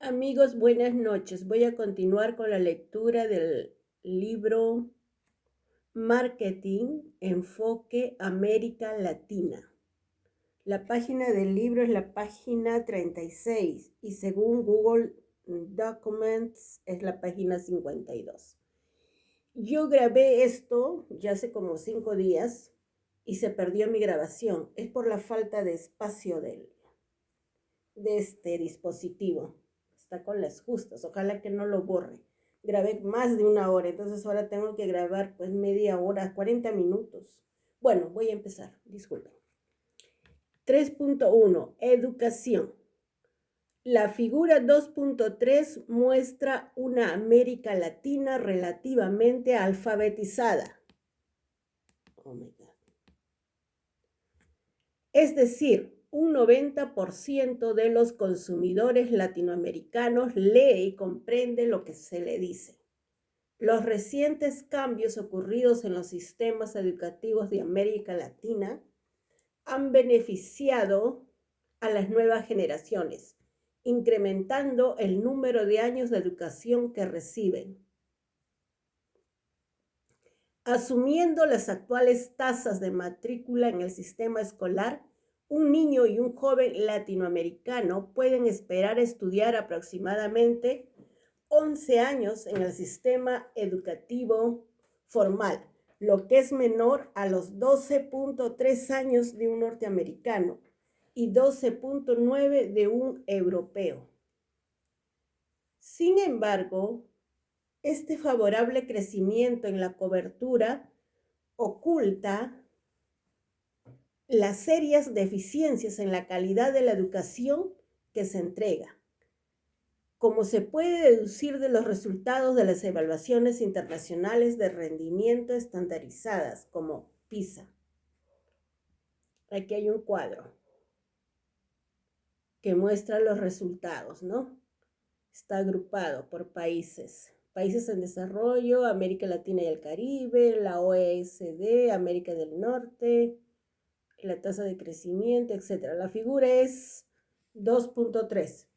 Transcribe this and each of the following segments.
Amigos, buenas noches. Voy a continuar con la lectura del libro Marketing, Enfoque América Latina. La página del libro es la página 36 y según Google Documents es la página 52. Yo grabé esto ya hace como 5 días y se perdió mi grabación. Es por la falta de espacio de este dispositivo. Está con las justas, ojalá que no lo borre. Grabé más de 1 hora, entonces ahora tengo que grabar pues media hora, 40 minutos. Bueno, voy a empezar, disculpen. 3.1, educación. La figura 2.3 muestra una América Latina relativamente alfabetizada. Oh my God. Es decir, un 90% de los consumidores latinoamericanos lee y comprende lo que se le dice. Los recientes cambios ocurridos en los sistemas educativos de América Latina han beneficiado a las nuevas generaciones, incrementando el número de años de educación que reciben. Asumiendo las actuales tasas de matrícula en el sistema escolar, un niño y un joven latinoamericano pueden esperar estudiar aproximadamente 11 años en el sistema educativo formal, lo que es menor a los 12.3 años de un norteamericano y 12.9 de un europeo. Sin embargo, este favorable crecimiento en la cobertura oculta las serias deficiencias en la calidad de la educación que se entrega, como se puede deducir de los resultados de las evaluaciones internacionales de rendimiento estandarizadas, como PISA. Aquí hay un cuadro que muestra los resultados, ¿no? Está agrupado por países. Países en desarrollo, América Latina y el Caribe, la OECD, América del Norte, la tasa de crecimiento, etc. La figura es 2.3.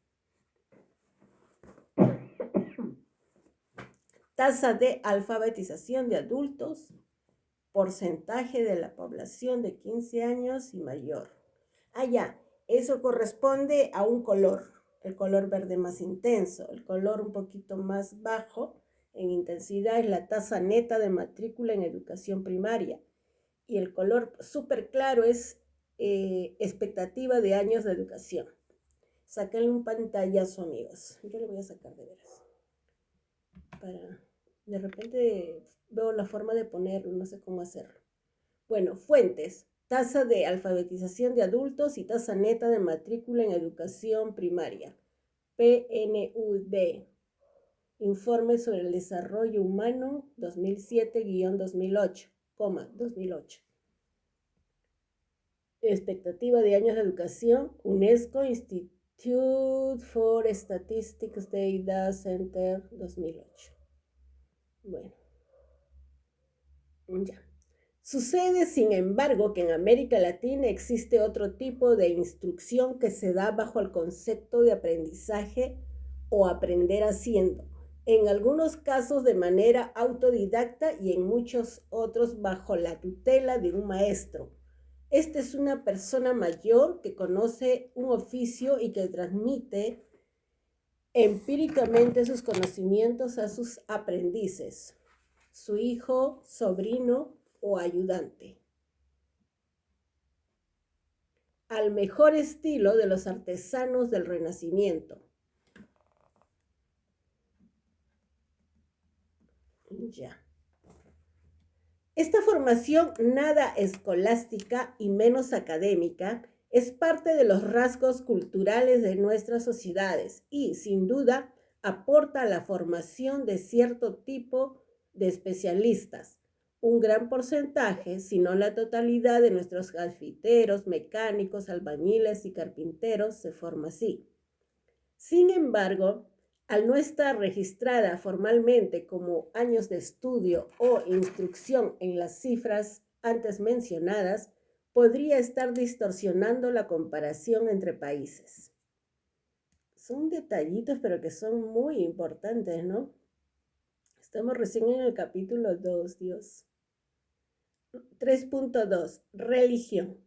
Tasa de alfabetización de adultos, porcentaje de la población de 15 años y mayor. Ya, eso corresponde a un color, el color verde más intenso. El color un poquito más bajo en intensidad es la tasa neta de matrícula en educación primaria. Y el color súper claro es expectativa de años de educación. Sáquenle un pantallazo, amigos. Yo le voy a sacar de veras. De repente veo la forma de ponerlo, no sé cómo hacerlo. Bueno, fuentes. Tasa de alfabetización de adultos y tasa neta de matrícula en educación primaria. PNUD. Informe sobre el desarrollo humano 2007-2008, 2008. Expectativa de años de educación, UNESCO, Institute for Statistics Data Center 2008. Bueno, ya. Sucede, sin embargo, que en América Latina existe otro tipo de instrucción que se da bajo el concepto de aprendizaje o aprender haciendo, en algunos casos de manera autodidacta y en muchos otros bajo la tutela de un maestro. Esta es una persona mayor que conoce un oficio y que transmite empíricamente sus conocimientos a sus aprendices, su hijo, sobrino o ayudante, al mejor estilo de los artesanos del Renacimiento. Ya. Esta formación nada escolástica y menos académica es parte de los rasgos culturales de nuestras sociedades y, sin duda, aporta a la formación de cierto tipo de especialistas. Un gran porcentaje, si no la totalidad, de nuestros grafiteros, mecánicos, albañiles y carpinteros se forma así. Sin embargo, al no estar registrada formalmente como años de estudio o instrucción en las cifras antes mencionadas, podría estar distorsionando la comparación entre países. Son detallitos, pero que son muy importantes, ¿no? Estamos recién en el capítulo 2, Dios. 3.2. Religión.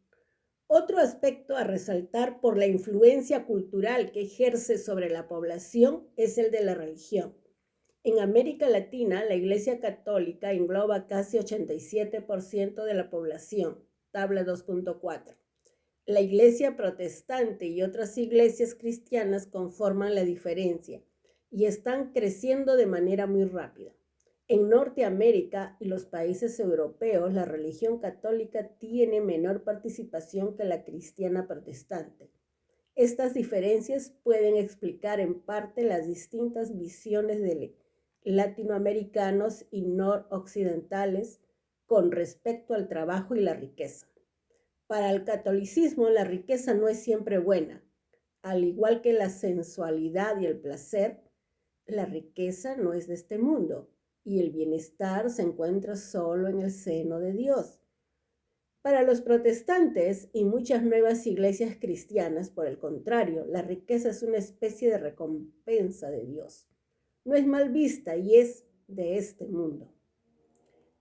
Otro aspecto a resaltar por la influencia cultural que ejerce sobre la población es el de la religión. En América Latina, la Iglesia Católica engloba casi 87% de la población, tabla 2.4. La Iglesia Protestante y otras iglesias cristianas conforman la diferencia y están creciendo de manera muy rápida. En Norteamérica y los países europeos, la religión católica tiene menor participación que la cristiana protestante. Estas diferencias pueden explicar en parte las distintas visiones de latinoamericanos y noroccidentales con respecto al trabajo y la riqueza. Para el catolicismo, la riqueza no es siempre buena. Al igual que la sensualidad y el placer, la riqueza no es de este mundo y el bienestar se encuentra solo en el seno de Dios. Para los protestantes y muchas nuevas iglesias cristianas, por el contrario, la riqueza es una especie de recompensa de Dios. No es mal vista y es de este mundo.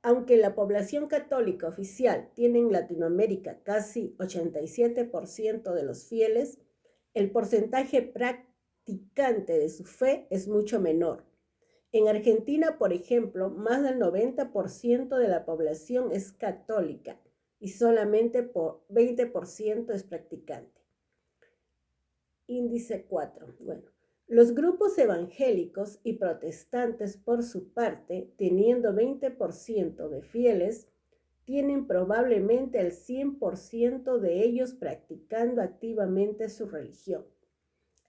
Aunque la población católica oficial tiene en Latinoamérica casi 87% de los fieles, el porcentaje practicante de su fe es mucho menor. En Argentina, por ejemplo, más del 90% de la población es católica y solamente por 20% es practicante. Índice 4. Bueno, los grupos evangélicos y protestantes, por su parte, teniendo 20% de fieles, tienen probablemente el 100% de ellos practicando activamente su religión.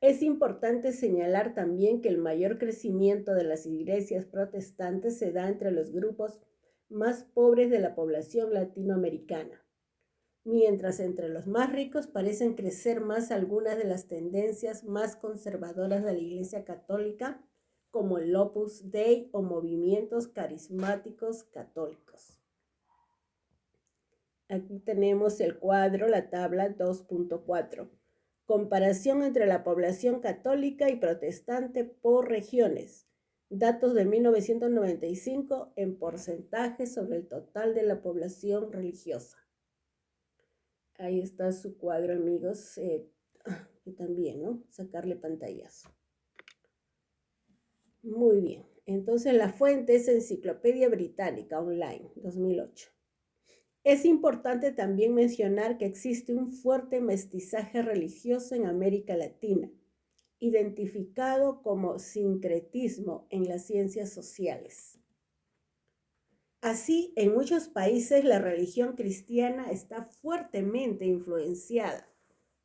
Es importante señalar también que el mayor crecimiento de las iglesias protestantes se da entre los grupos más pobres de la población latinoamericana, mientras entre los más ricos parecen crecer más algunas de las tendencias más conservadoras de la Iglesia Católica, como el Opus Dei o movimientos carismáticos católicos. Aquí tenemos el cuadro, la tabla 2.4. Comparación entre la población católica y protestante por regiones. Datos de 1995 en porcentaje sobre el total de la población religiosa. Ahí está su cuadro, amigos. Y también, ¿no? Sacarle pantallas. Muy bien. Entonces la fuente es Enciclopedia Británica Online, 2008. Es importante también mencionar que existe un fuerte mestizaje religioso en América Latina, identificado como sincretismo en las ciencias sociales. Así, en muchos países la religión cristiana está fuertemente influenciada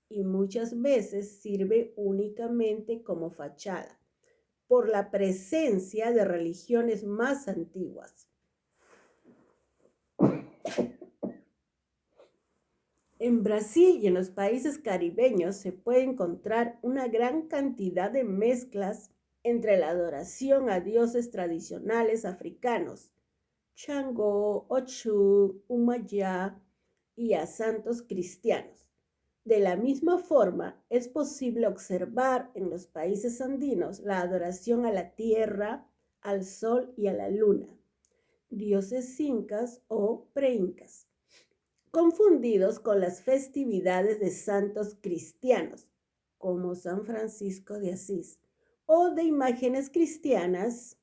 y muchas veces sirve únicamente como fachada por la presencia de religiones más antiguas. En Brasil y en los países caribeños se puede encontrar una gran cantidad de mezclas entre la adoración a dioses tradicionales africanos, Xangô, Oxum, Umayá, y a santos cristianos. De la misma forma, es posible observar en los países andinos la adoración a la tierra, al sol y a la luna, dioses incas o preincas, confundidos con las festividades de santos cristianos, como San Francisco de Asís, o de imágenes cristianas,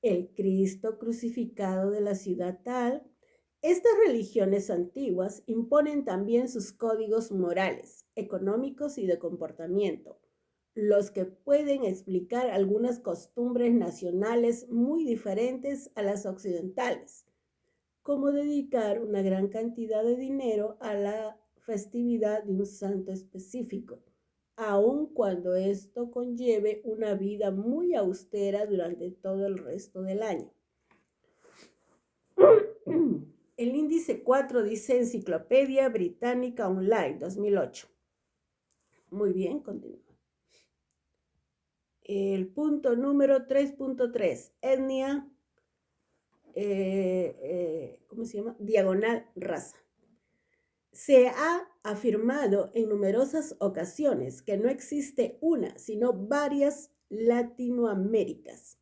el Cristo crucificado de la ciudad tal. Estas religiones antiguas imponen también sus códigos morales, económicos y de comportamiento, los que pueden explicar algunas costumbres nacionales muy diferentes a las occidentales, como dedicar una gran cantidad de dinero a la festividad de un santo específico, aun cuando esto conlleve una vida muy austera durante todo el resto del año. El índice 4 dice Enciclopedia Británica Online, 2008. Muy bien, continúa. El punto número 3.3, etnia, ¿cómo se llama? Diagonal raza. Se ha afirmado en numerosas ocasiones que no existe una, sino varias Latinoaméricas.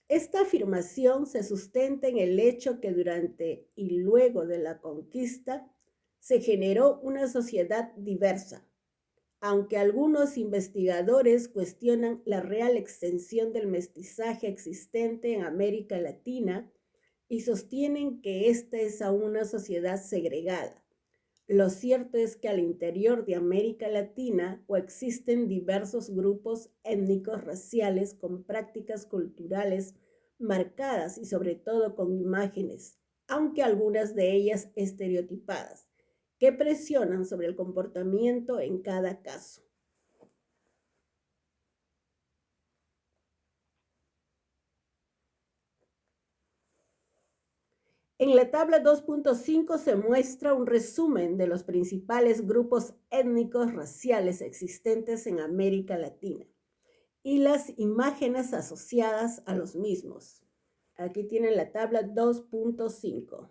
Esta afirmación se sustenta en el hecho que durante y luego de la conquista se generó una sociedad diversa, aunque algunos investigadores cuestionan la real extensión del mestizaje existente en América Latina y sostienen que esta es aún una sociedad segregada. Lo cierto es que al interior de América Latina coexisten diversos grupos étnicos raciales con prácticas culturales marcadas y sobre todo con imágenes, aunque algunas de ellas estereotipadas, que presionan sobre el comportamiento en cada caso. En la tabla 2.5 se muestra un resumen de los principales grupos étnicos raciales existentes en América Latina y las imágenes asociadas a los mismos. Aquí tienen la tabla 2.5.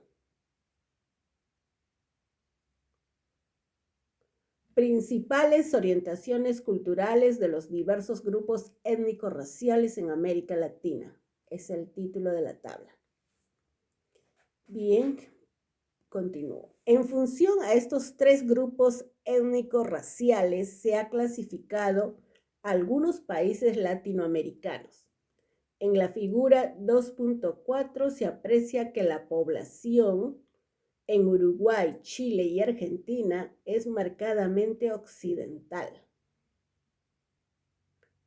Principales orientaciones culturales de los diversos grupos étnicos raciales en América Latina. Es el título de la tabla. Bien, continúo. En función a estos tres grupos étnicos raciales se ha clasificado algunos países latinoamericanos. En la figura 2.4 se aprecia que la población en Uruguay, Chile y Argentina es marcadamente occidental.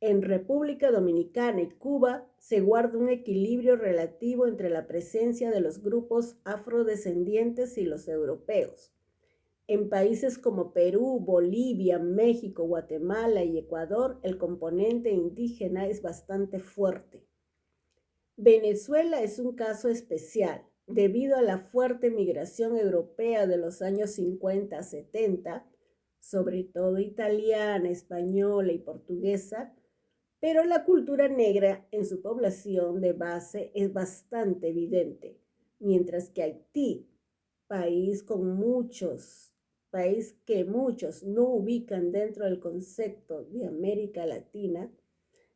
En República Dominicana y Cuba se guarda un equilibrio relativo entre la presencia de los grupos afrodescendientes y los europeos. En países como Perú, Bolivia, México, Guatemala y Ecuador, el componente indígena es bastante fuerte. Venezuela es un caso especial. Debido a la fuerte migración europea de los años 50 a 70, sobre todo italiana, española y portuguesa, pero la cultura negra en su población de base es bastante evidente, mientras que Haití, país con muchos, país que muchos no ubican dentro del concepto de América Latina,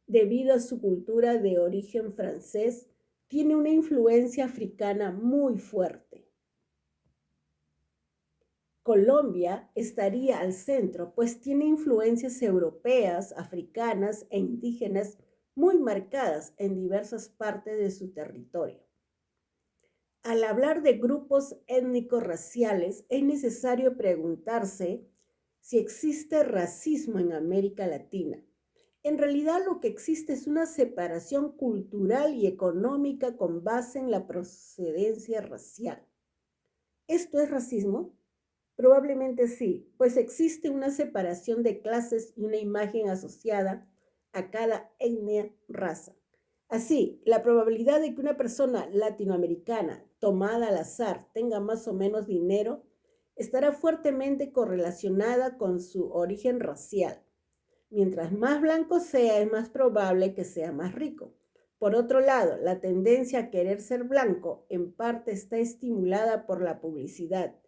debido a su cultura de origen francés, tiene una influencia africana muy fuerte. Colombia estaría al centro, pues tiene influencias europeas, africanas e indígenas muy marcadas en diversas partes de su territorio. Al hablar de grupos étnicos raciales, es necesario preguntarse si existe racismo en América Latina. En realidad lo que existe es una separación cultural y económica con base en la procedencia racial. ¿Esto es racismo? Probablemente sí, pues existe una separación de clases y una imagen asociada a cada etnia raza. Así, la probabilidad de que una persona latinoamericana tomada al azar tenga más o menos dinero estará fuertemente correlacionada con su origen racial. Mientras más blanco sea, es más probable que sea más rico. Por otro lado, la tendencia a querer ser blanco en parte está estimulada por la publicidad,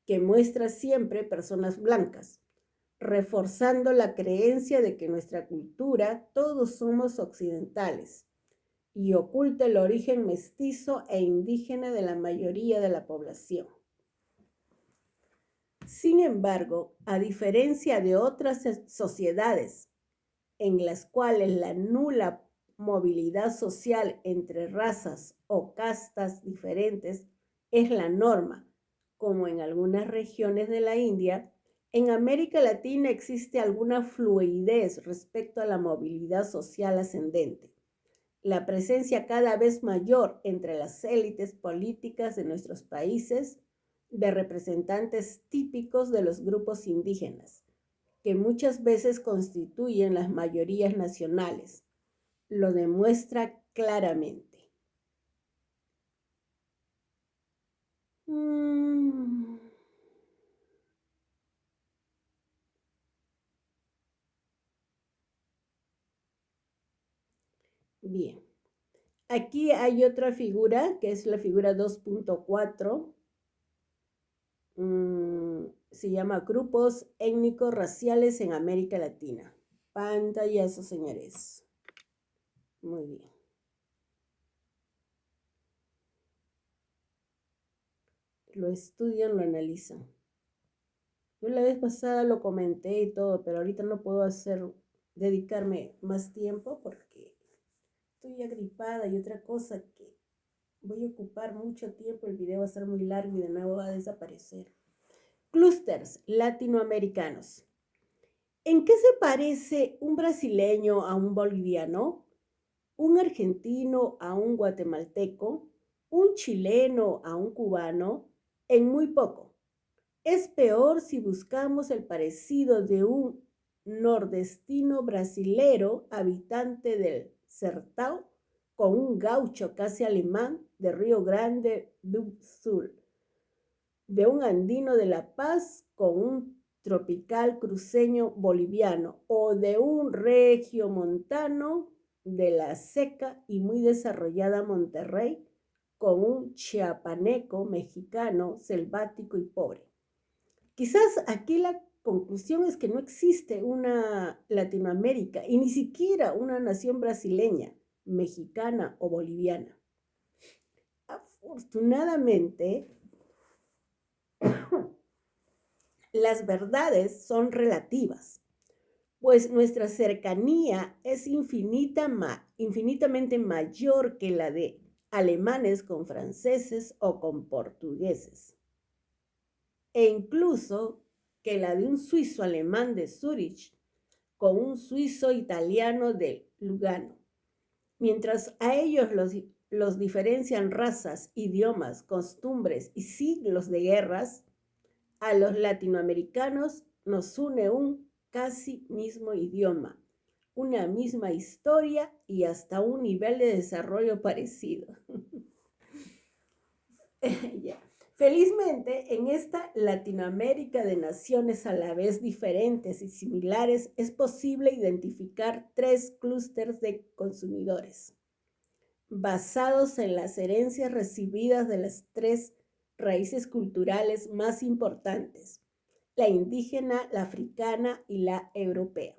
que muestra siempre personas blancas, reforzando la creencia de que en nuestra cultura todos somos occidentales y oculta el origen mestizo e indígena de la mayoría de la población. Sin embargo, a diferencia de otras sociedades en las cuales la nula movilidad social entre razas o castas diferentes es la norma, como en algunas regiones de la India, en América Latina existe alguna fluidez respecto a la movilidad social ascendente. La presencia cada vez mayor entre las élites políticas de nuestros países de representantes típicos de los grupos indígenas, que muchas veces constituyen las mayorías nacionales, lo demuestra claramente. Bien, aquí hay otra figura que es la figura 2.4. se llama Grupos Étnicos Raciales en América Latina. Pantallazo, señores. Muy bien. Lo estudian, lo analizan. Yo la vez pasada lo comenté y todo, pero ahorita no puedo dedicarme más tiempo porque estoy agripada y otra cosa que voy a ocupar mucho tiempo, el video va a ser muy largo y de nuevo va a desaparecer. Clústers latinoamericanos. ¿En qué se parece un brasileño a un boliviano? ¿Un argentino a un guatemalteco? ¿Un chileno a un cubano? En muy poco. Es peor si buscamos el parecido de un nordestino brasilero, habitante del Sertão, con un gaucho casi alemán de Río Grande do Sul, de un andino de La Paz con un tropical cruceño boliviano o de un regiomontano de la seca y muy desarrollada Monterrey con un chiapaneco mexicano selvático y pobre. Quizás aquí la conclusión es que no existe una Latinoamérica y ni siquiera una nación brasileña, mexicana o boliviana. Afortunadamente, las verdades son relativas, pues nuestra cercanía es infinitamente mayor que la de alemanes con franceses o con portugueses, e incluso que la de un suizo alemán de Zúrich con un suizo italiano de Lugano. Mientras a ellos los diferencian razas, idiomas, costumbres y siglos de guerras, a los latinoamericanos nos une un casi mismo idioma, una misma historia y hasta un nivel de desarrollo parecido. Yeah. Felizmente, en esta Latinoamérica de naciones a la vez diferentes y similares, es posible identificar 3 clústeres de consumidores, basados en las herencias recibidas de las 3 raíces culturales más importantes, la indígena, la africana y la europea.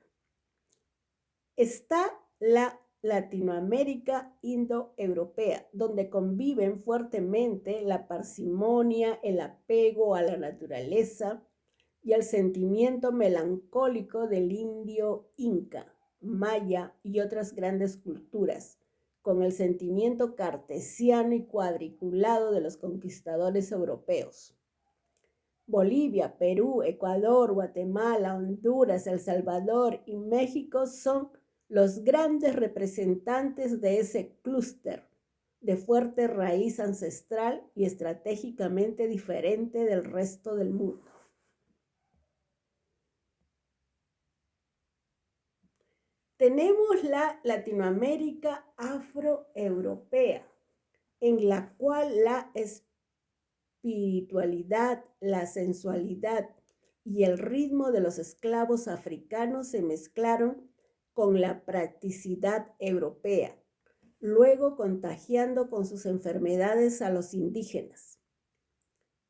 Está la Latinoamérica indoeuropea, donde conviven fuertemente la parsimonia, el apego a la naturaleza y el sentimiento melancólico del indio inca, maya y otras grandes culturas, con el sentimiento cartesiano y cuadriculado de los conquistadores europeos. Bolivia, Perú, Ecuador, Guatemala, Honduras, El Salvador y México son los grandes representantes de ese clúster de fuerte raíz ancestral y estratégicamente diferente del resto del mundo. Tenemos la Latinoamérica afroeuropea, en la cual la espiritualidad, la sensualidad y el ritmo de los esclavos africanos se mezclaron con la practicidad europea, luego contagiando con sus enfermedades a los indígenas.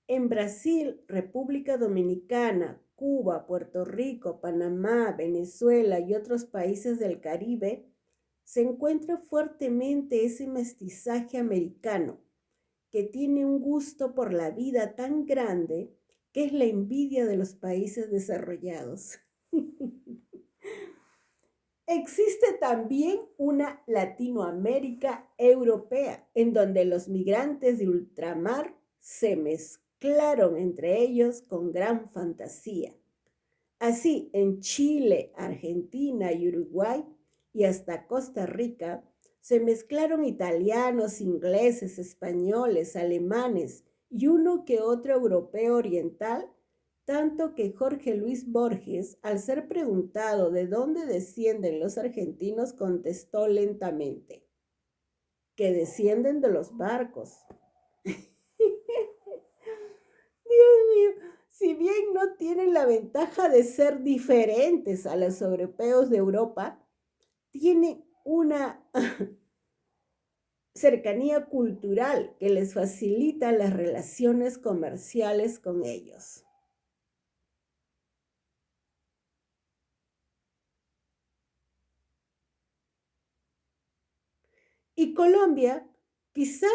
En Brasil, República Dominicana, Cuba, Puerto Rico, Panamá, Venezuela y otros países del Caribe, se encuentra fuertemente ese mestizaje americano que tiene un gusto por la vida tan grande que es la envidia de los países desarrollados. Existe también una Latinoamérica europea, en donde los migrantes de ultramar se mezclaron entre ellos con gran fantasía. Así, en Chile, Argentina y Uruguay, y hasta Costa Rica, se mezclaron italianos, ingleses, españoles, alemanes y uno que otro europeo oriental, tanto que Jorge Luis Borges, al ser preguntado de dónde descienden los argentinos, contestó lentamente que descienden de los barcos. Dios mío, si bien no tienen la ventaja de ser diferentes a los europeos de Europa, tienen una cercanía cultural que les facilita las relaciones comerciales con ellos. Y Colombia, quizás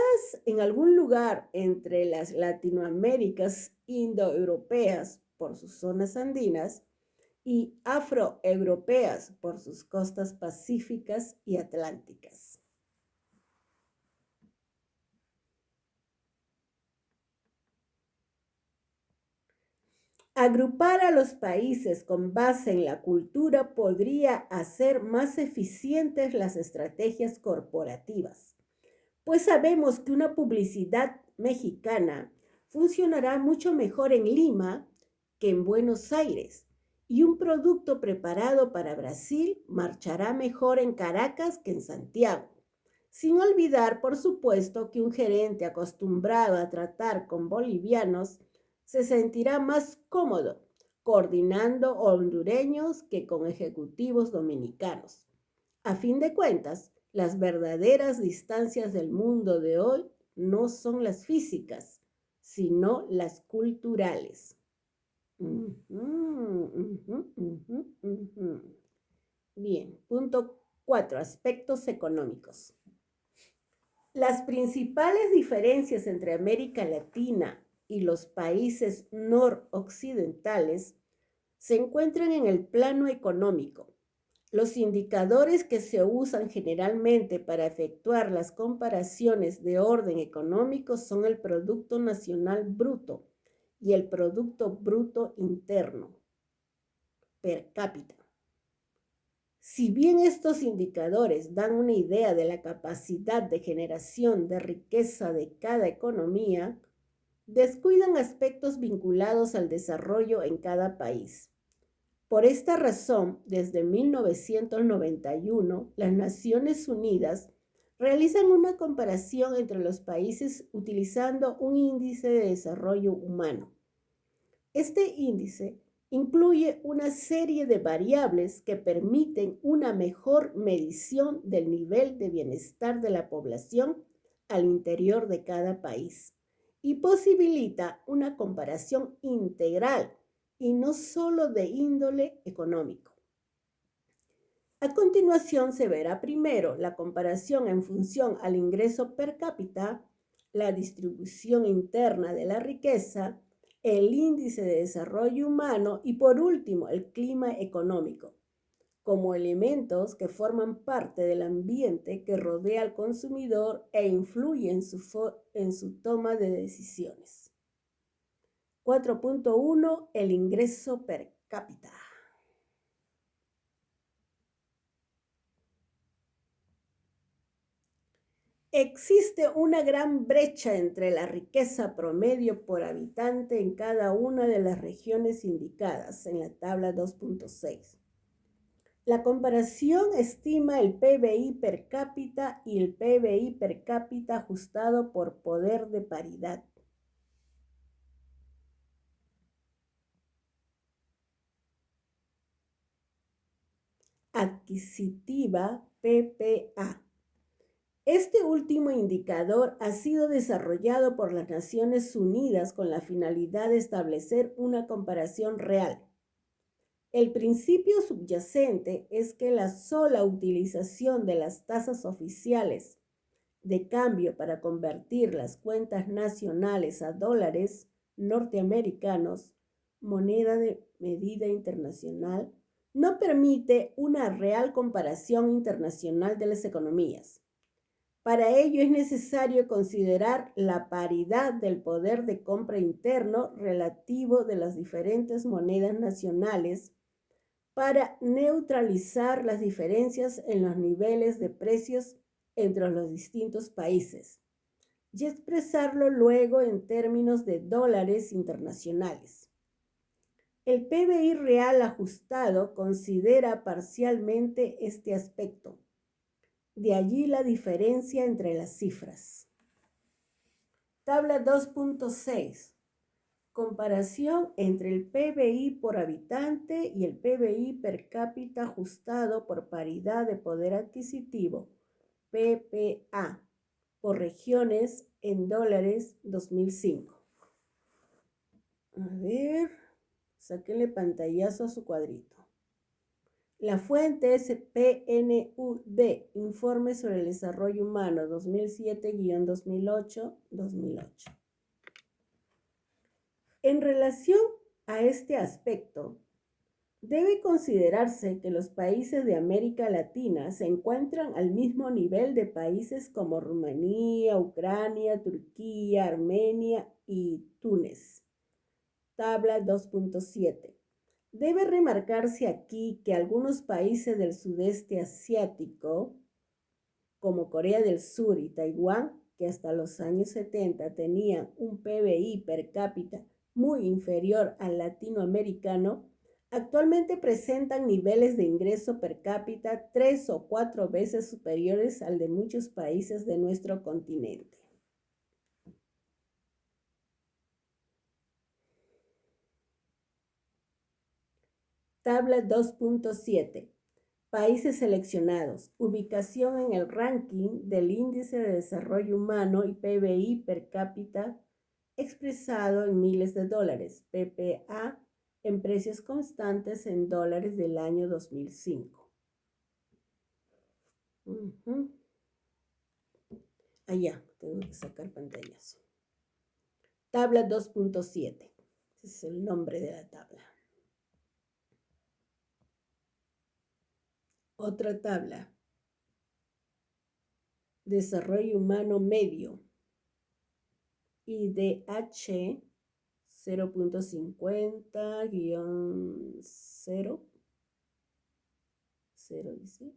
en algún lugar entre las Latinoaméricas indoeuropeas por sus zonas andinas y afroeuropeas por sus costas pacíficas y atlánticas. Agrupar a los países con base en la cultura podría hacer más eficientes las estrategias corporativas, pues sabemos que una publicidad mexicana funcionará mucho mejor en Lima que en Buenos Aires y un producto preparado para Brasil marchará mejor en Caracas que en Santiago. Sin olvidar, por supuesto, que un gerente acostumbrado a tratar con bolivianos se sentirá más cómodo coordinando hondureños que con ejecutivos dominicanos. A fin de cuentas, las verdaderas distancias del mundo de hoy no son las físicas, sino las culturales. Bien, punto 4. Aspectos económicos. Las principales diferencias entre América Latina y los países noroccidentales se encuentran en el plano económico. Los indicadores que se usan generalmente para efectuar las comparaciones de orden económico son el Producto Nacional Bruto y el Producto Bruto Interno per cápita. Si bien estos indicadores dan una idea de la capacidad de generación de riqueza de cada economía, descuidan aspectos vinculados al desarrollo en cada país. Por esta razón, desde 1991, las Naciones Unidas realizan una comparación entre los países utilizando un índice de desarrollo humano. Este índice incluye una serie de variables que permiten una mejor medición del nivel de bienestar de la población al interior de cada país y posibilita una comparación integral y no solo de índole económico. A continuación se verá primero la comparación en función al ingreso per cápita, la distribución interna de la riqueza, el índice de desarrollo humano y por último el clima económico, como elementos que forman parte del ambiente que rodea al consumidor e influye en su toma de decisiones. 4.1. El ingreso per cápita. Existe una gran brecha entre la riqueza promedio por habitante en cada una de las regiones indicadas en la tabla 2.6. La comparación estima el PBI per cápita y el PBI per cápita ajustado por poder de paridad. Adquisitiva PPA. Este último indicador ha sido desarrollado por las Naciones Unidas con la finalidad de establecer una comparación real. El principio subyacente es que la sola utilización de las tasas oficiales de cambio para convertir las cuentas nacionales a dólares norteamericanos, moneda de medida internacional, no permite una real comparación internacional de las economías. Para ello es necesario considerar la paridad del poder de compra interno relativo de las diferentes monedas nacionales para neutralizar las diferencias en los niveles de precios entre los distintos países y expresarlo luego en términos de dólares internacionales. El PBI real ajustado considera parcialmente este aspecto. De allí la diferencia entre las cifras. Tabla 2.6. Comparación entre el PBI por habitante y el PBI per cápita ajustado por paridad de poder adquisitivo, PPA, por regiones en dólares 2005. A ver, sáquenle pantallazo a su cuadrito. La fuente es PNUD, Informe sobre el Desarrollo Humano 2007-2008. En relación a este aspecto, debe considerarse que los países de América Latina se encuentran al mismo nivel de países como Rumanía, Ucrania, Turquía, Armenia y Túnez. Tabla 2.7. Debe remarcarse aquí que algunos países del sudeste asiático, como Corea del Sur y Taiwán, que hasta los años 70 tenían un PBI per cápita muy inferior al latinoamericano, actualmente presentan niveles de ingreso per cápita 3 o 4 veces superiores al de muchos países de nuestro continente. Tabla 2.7. Países seleccionados. Ubicación en el ranking del Índice de Desarrollo Humano y PBI per cápita expresado en miles de dólares, PPA, en precios constantes en dólares del año 2005. Allá, tengo que sacar pantallas. Tabla 2.7. Ese es el nombre de la tabla. Otra tabla. Desarrollo humano medio. IDH 0.50-0. 0 dice.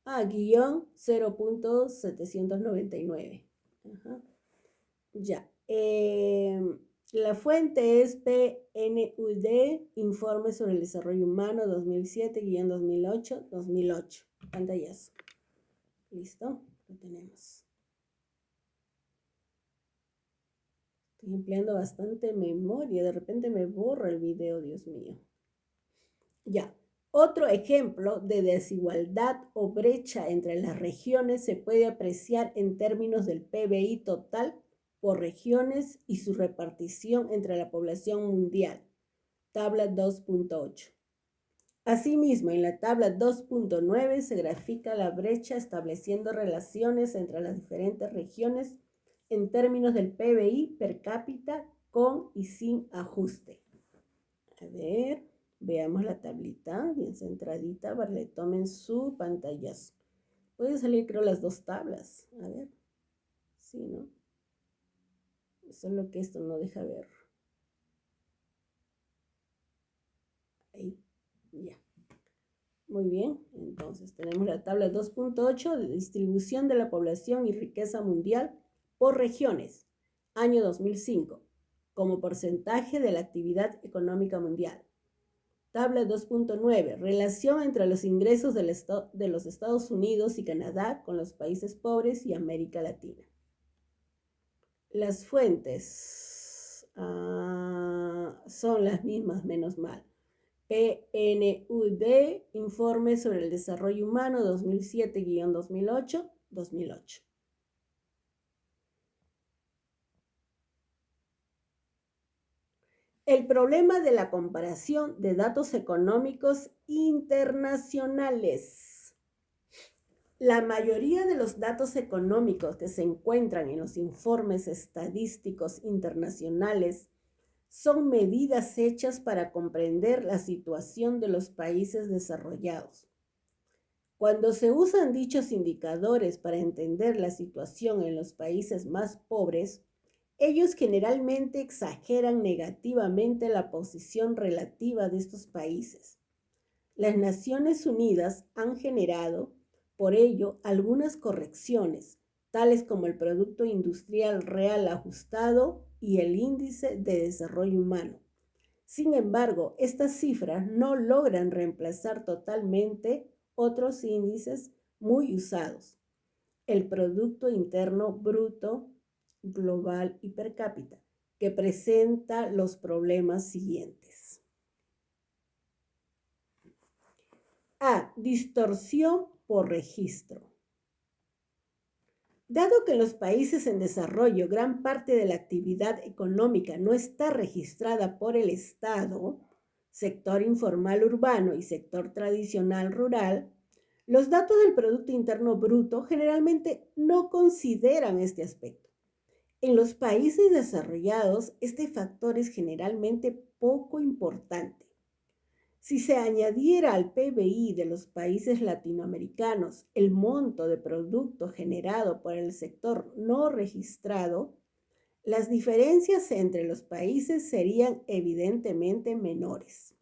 Guión 0.799. Ya. La fuente es PNUD, Informe sobre el Desarrollo Humano 2007-2008. Pantallazo. ¿Listo? Lo tenemos. Estoy empleando bastante memoria. De repente me borra el video, Dios mío. Ya. Otro ejemplo de desigualdad o brecha entre las regiones se puede apreciar en términos del PBI total por regiones y su repartición entre la población mundial. Tabla 2.8. Asimismo, en la tabla 2.9 se grafica la brecha estableciendo relaciones entre las diferentes regiones en términos del PBI per cápita con y sin ajuste. A ver, veamos la tablita bien centradita para que tomen su pantallazo. Pueden salir, creo, las dos tablas. A ver. Sí, ¿no? Solo que esto no deja ver. Ahí, ya. Muy bien, entonces tenemos la tabla 2.8 de distribución de la población y riqueza mundial por regiones, año 2005, como porcentaje de la actividad económica mundial. Tabla 2.9, relación entre los ingresos de los Estados Unidos y Canadá con los países pobres y América Latina. Las fuentes son las mismas, menos mal. PNUD, Informe sobre el Desarrollo Humano 2007-2008. El problema de la comparación de datos económicos internacionales. La mayoría de los datos económicos que se encuentran en los informes estadísticos internacionales son medidas hechas para comprender la situación de los países desarrollados. Cuando se usan dichos indicadores para entender la situación en los países más pobres, ellos generalmente exageran negativamente la posición relativa de estos países. Las Naciones Unidas han generado, por ello, algunas correcciones, tales como el Producto Industrial Real Ajustado y el Índice de Desarrollo Humano. Sin embargo, estas cifras no logran reemplazar totalmente otros índices muy usados. El Producto Interno Bruto Global y per cápita, que presenta los problemas siguientes. A. Distorsión por registro. Dado que en los países en desarrollo gran parte de la actividad económica no está registrada por el Estado, sector informal urbano y sector tradicional rural, los datos del Producto Interno Bruto generalmente no consideran este aspecto. En los países desarrollados, este factor es generalmente poco importante. Si se añadiera al PBI de los países latinoamericanos el monto de producto generado por el sector no registrado, las diferencias entre los países serían evidentemente menores.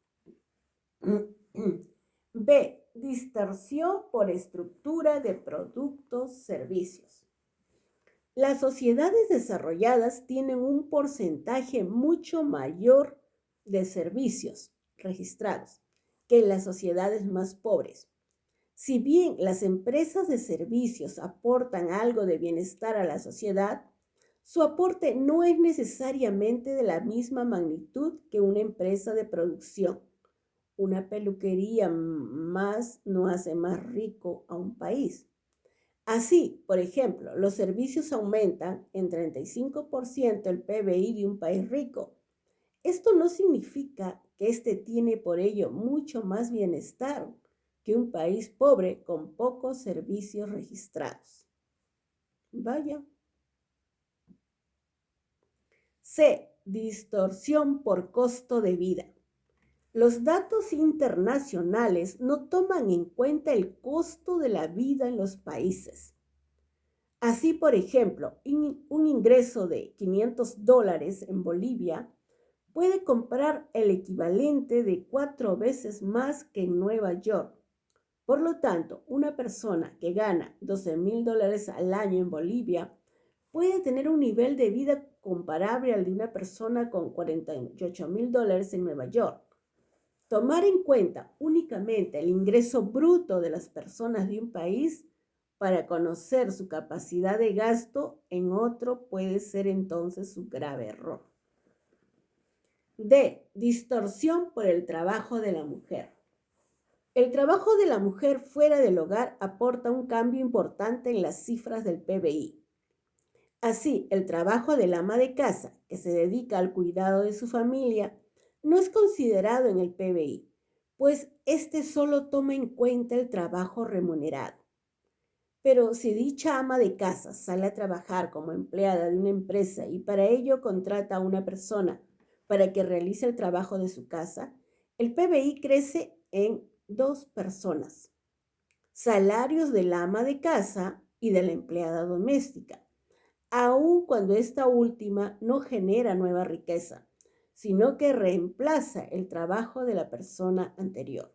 B. Distorsión por estructura de productos, servicios. Las sociedades desarrolladas tienen un porcentaje mucho mayor de servicios registrados que en las sociedades más pobres. Si bien las empresas de servicios aportan algo de bienestar a la sociedad, su aporte no es necesariamente de la misma magnitud que una empresa de producción. Una peluquería más no hace más rico a un país. Así, por ejemplo, los servicios aumentan en 35% el PBI de un país rico. Esto no significa que éste tiene por ello mucho más bienestar que un país pobre con pocos servicios registrados. Vaya. C. Distorsión por costo de vida. Los datos internacionales no toman en cuenta el costo de la vida en los países. Así, por ejemplo, un ingreso de $500 en Bolivia puede comprar el equivalente de 4 veces más que en Nueva York. Por lo tanto, una persona que gana $12,000 al año en Bolivia puede tener un nivel de vida comparable al de una persona con $48,000 en Nueva York. Tomar en cuenta únicamente el ingreso bruto de las personas de un país para conocer su capacidad de gasto en otro puede ser entonces un grave error. D. Distorsión por el trabajo de la mujer. El trabajo de la mujer fuera del hogar aporta un cambio importante en las cifras del PBI. Así, el trabajo del ama de casa, que se dedica al cuidado de su familia, no es considerado en el PBI, pues este solo toma en cuenta el trabajo remunerado. Pero si dicha ama de casa sale a trabajar como empleada de una empresa y para ello contrata a una persona para que realice el trabajo de su casa, el PBI crece en 2 personas: salarios del ama de casa y de la empleada doméstica, aun cuando esta última no genera nueva riqueza, sino que reemplaza el trabajo de la persona anterior.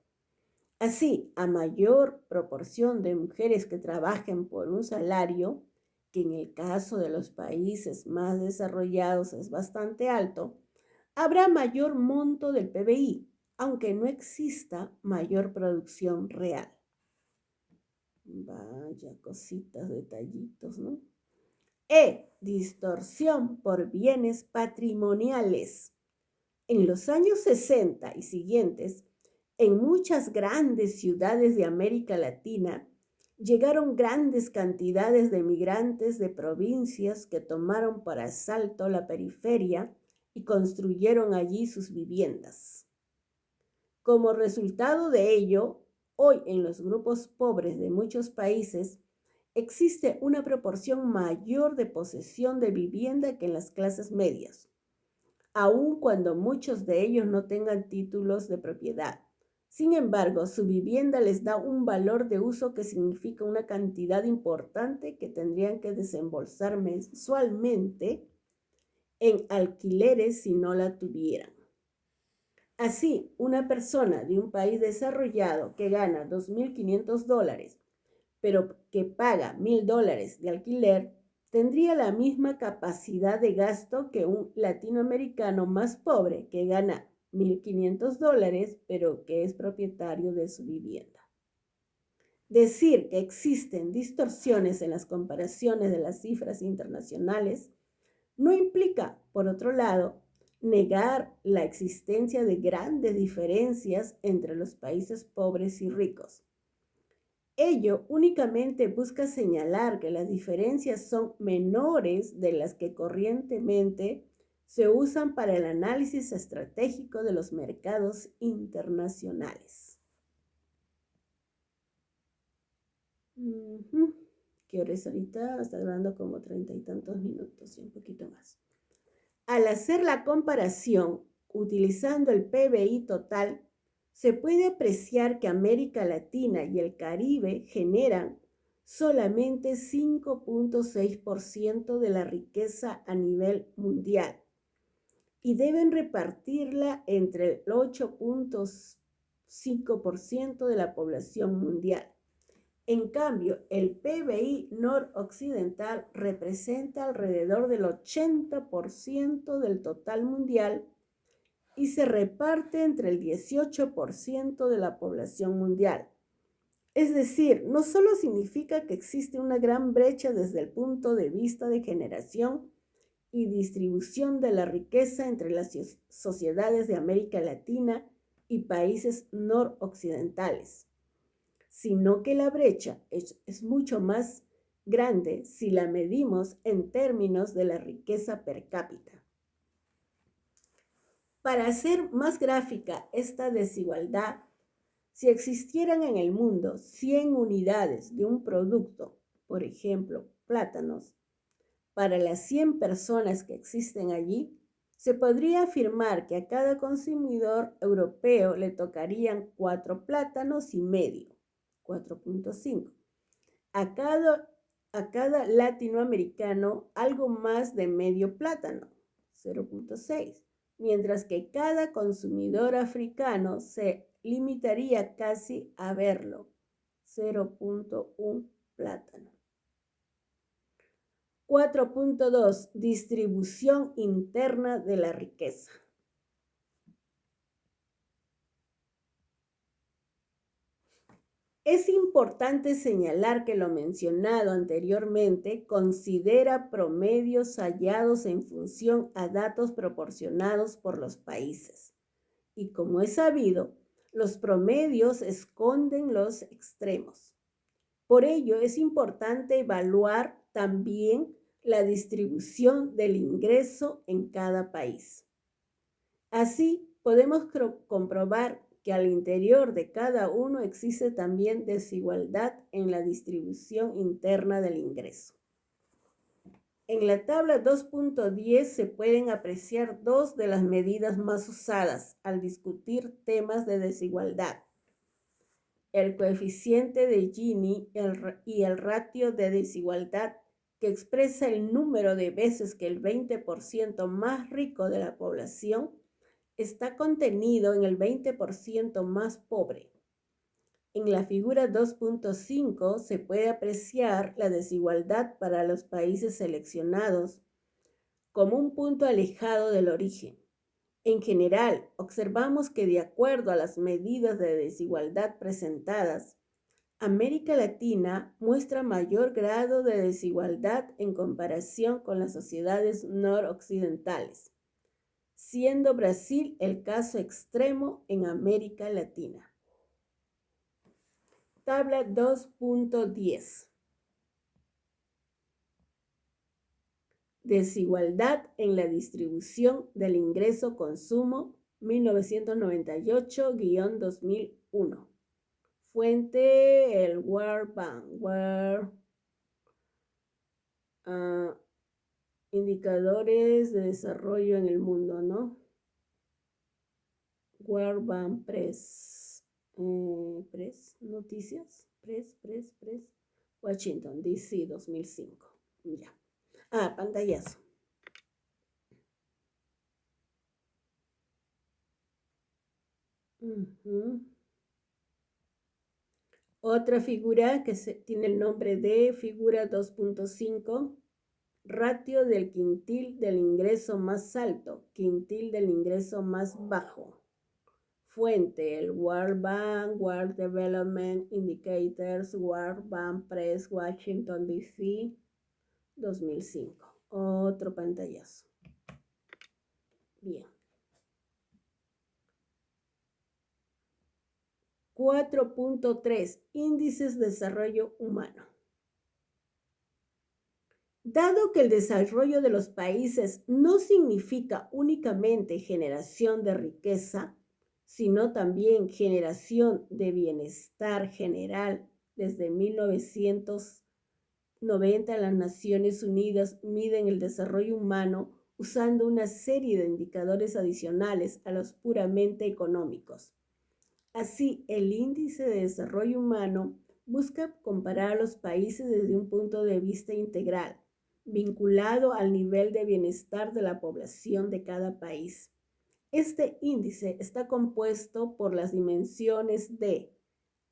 Así, a mayor proporción de mujeres que trabajen por un salario, que en el caso de los países más desarrollados es bastante alto, habrá mayor monto del PBI, aunque no exista mayor producción real. Vaya cositas, detallitos, ¿no? E. Distorsión por bienes patrimoniales. En los años 60 y siguientes, en muchas grandes ciudades de América Latina, llegaron grandes cantidades de migrantes de provincias que tomaron por asalto la periferia y construyeron allí sus viviendas. Como resultado de ello, hoy en los grupos pobres de muchos países existe una proporción mayor de posesión de vivienda que en las clases medias, aun cuando muchos de ellos no tengan títulos de propiedad. Sin embargo, su vivienda les da un valor de uso que significa una cantidad importante que tendrían que desembolsar mensualmente en alquileres si no la tuvieran. Así, una persona de un país desarrollado que gana $2,500, pero que paga $1,000 de alquiler, tendría la misma capacidad de gasto que un latinoamericano más pobre que gana $1,500, pero que es propietario de su vivienda. Decir que existen distorsiones en las comparaciones de las cifras internacionales no implica, por otro lado, negar la existencia de grandes diferencias entre los países pobres y ricos. Ello únicamente busca señalar que las diferencias son menores de las que corrientemente Se usan para el análisis estratégico de los mercados internacionales. ¿Qué hora es ahorita? Está grabando como 30 y tantos minutos y un poquito más. Al hacer la comparación utilizando el PBI total, se puede apreciar que América Latina y el Caribe generan solamente 5.6% de la riqueza a nivel mundial y deben repartirla entre el 8.5% de la población mundial. En cambio, el PBI noroccidental representa alrededor del 80% del total mundial y se reparte entre el 18% de la población mundial. Es decir, no solo significa que existe una gran brecha desde el punto de vista de generación y distribución de la riqueza entre las sociedades de América Latina y países noroccidentales, sino que la brecha es mucho más grande si la medimos en términos de la riqueza per cápita. Para hacer más gráfica esta desigualdad, si existieran en el mundo 100 unidades de un producto, por ejemplo, plátanos, para las 100 personas que existen allí, se podría afirmar que a cada consumidor europeo le tocarían 4 plátanos y medio, 4.5. A cada latinoamericano algo más de medio plátano, 0.6, mientras que cada consumidor africano se limitaría casi a verlo, 0.1 plátano. 4.2. Distribución interna de la riqueza. Es importante señalar que lo mencionado anteriormente considera promedios hallados en función a datos proporcionados por los países. Y como es sabido, los promedios esconden los extremos. Por ello, es importante evaluar también la distribución del ingreso en cada país. Así, podemos comprobar que al interior de cada uno existe también desigualdad en la distribución interna del ingreso. En la tabla 2.10 se pueden apreciar dos de las medidas más usadas al discutir temas de desigualdad: el coeficiente de Gini y el ratio de desigualdad, que expresa el número de veces que el 20% más rico de la población está contenido en el 20% más pobre. En la figura 2.5 se puede apreciar la desigualdad para los países seleccionados como un punto alejado del origen. En general, observamos que de acuerdo a las medidas de desigualdad presentadas, América Latina muestra mayor grado de desigualdad en comparación con las sociedades noroccidentales, siendo Brasil el caso extremo en América Latina. Tabla 2.10. Desigualdad en la distribución del ingreso-consumo 1998-2001. Fuente, el World Bank. Indicadores de desarrollo en el mundo, ¿no? World Bank Press. Noticias. Press. Washington, D.C., 2005. Ya. Pantallazo. Otra figura que tiene el nombre de figura 2.5, ratio del quintil del ingreso más alto, quintil del ingreso más bajo. Fuente, el World Bank, World Development Indicators, World Bank Press, Washington, D.C., 2005. Otro pantallazo. Bien. 4.3. Índices de desarrollo humano. Dado que el desarrollo de los países no significa únicamente generación de riqueza, sino también generación de bienestar general, desde 1990 las Naciones Unidas miden el desarrollo humano usando una serie de indicadores adicionales a los puramente económicos. Así, el índice de desarrollo humano busca comparar a los países desde un punto de vista integral, vinculado al nivel de bienestar de la población de cada país. Este índice está compuesto por las dimensiones de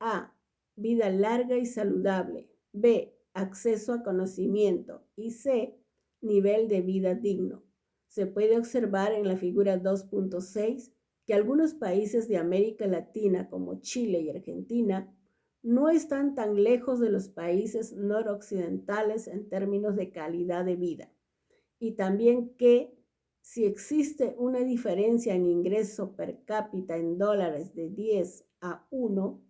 A, vida larga y saludable, B, acceso a conocimiento y C, nivel de vida digno. Se puede observar en la figura 2.6 que algunos países de América Latina como Chile y Argentina no están tan lejos de los países noroccidentales en términos de calidad de vida. Y también que si existe una diferencia en ingreso per cápita en dólares de 10 a 1,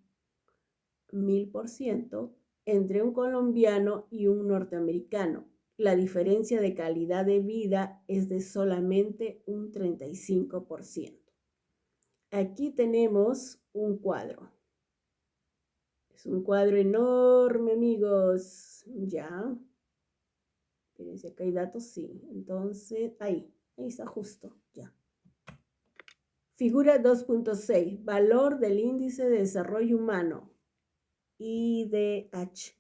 1000% entre un colombiano y un norteamericano. La diferencia de calidad de vida es de solamente un 35%. Aquí tenemos un cuadro. Es un cuadro enorme, amigos. Ya. Fíjense, acá hay datos, sí. Entonces, ahí está justo, ya. Figura 2.6, valor del índice de desarrollo humano, IDH.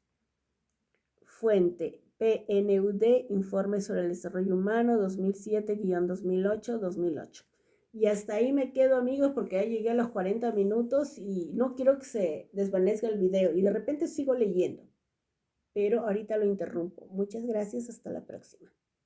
Fuente, PNUD, Informe sobre el Desarrollo Humano, 2007-2008-2008. Y hasta ahí me quedo, amigos, porque ya llegué a los 40 minutos y no quiero que se desvanezca el video. Y de repente sigo leyendo, pero ahorita lo interrumpo. Muchas gracias, hasta la próxima.